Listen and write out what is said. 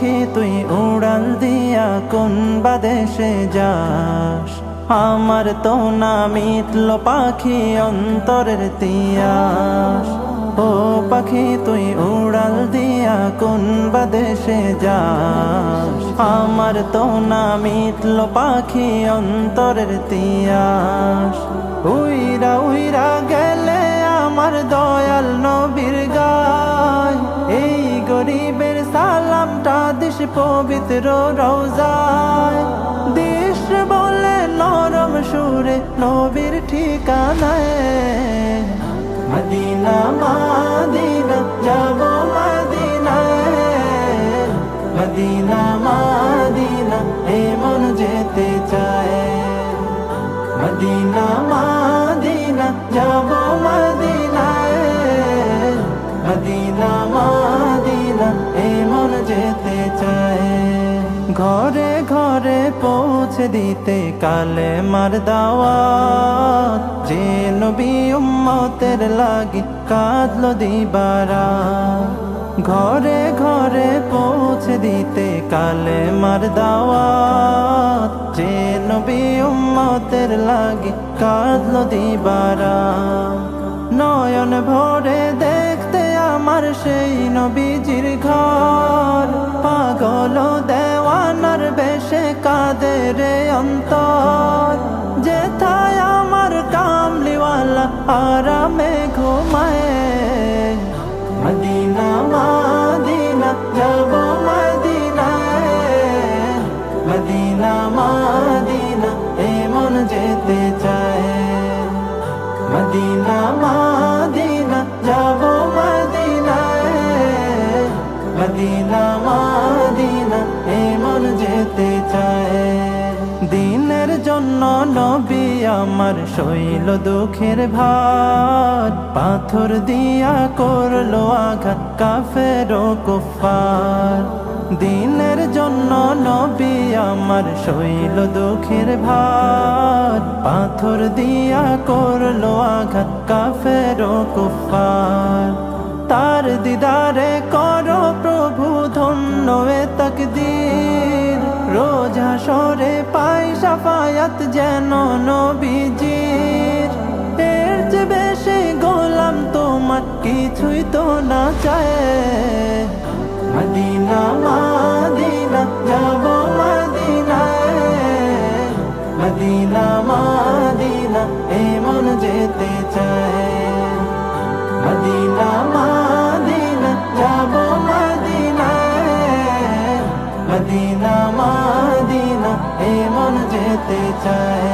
পাখি তুই উড়াল দিয়া কোন বাদেশে যাস, আমার তো না মিটল পাখি অন্তরের তিয়াস। ও পাখি তুই উড়াল দিয়া কোন বাদেশে যাস, আমার তো না মিটল পাখি অন্তরের তিয়াস। উইরা উইরা গেলে আমার দয়াল নবীর গায়, এই গরিবের সালামটা দিস পবিত্র রওজায়। দিস বলে নরম সুরে নবীর ঠিকানায়, মদিনা মদিনা যাব মদিনায়, মদিনা মদিনা এ মন যেতে চায়। মদিনা মদিনা যাব মদিনায়, মদিনা মদিনা এ মন যেতে চায়। ঘরে ঘরে পৌঁছে দিতে কালে মার দাওয়াত, যে নবী উম্মতের লাগি কাঁদলো দিবারাত। ঘরে ঘরে পৌঁছে দিতে কালে মার দাওয়াত, যে নবী উম্মতের লাগি কাঁদলো দিবারাত। নয়ন ভরে দেখতে আমার সেই নবীজির ঘর, পাগল দেওয়ানার বেশে কাঁদে রে অন্তর। যেথায় আমার কামলিওয়ালা আরামে ঘুমায়, মদিনা মদিনা যাব মদিনায়, মদিনা মদিনা এ মন যেতে চায়। মদিনা মদিনা যাব মদিনায়, মদিনা মদিনা এ মন যেতে চায়। দিনের জন্য নবী আমার সইল দুঃখের ভার, পাথর দিয়া করলো আঘাত কাফের ও কুফার। দিনের জন্য নবী আমার সইল দুঃখের ভার, পাথর দিয়া করলো আঘাত কাফের ও কুফার। তার দিদারে করো প্রভু ধন্য এ তাকদীর, রোজ হাসরে পাই শাফায়াত যেন নবীজির। এর যে বেশি গোলাম তোমার কিছুই তো না চায়, মদিনা মদিনা যাব মদিনায়, মদিনা মদিনা এ মন যেতে চায়। মদিনা মদিনা যাব মদিনায়, মদিনা মদিনা এ মন যেতে চায়।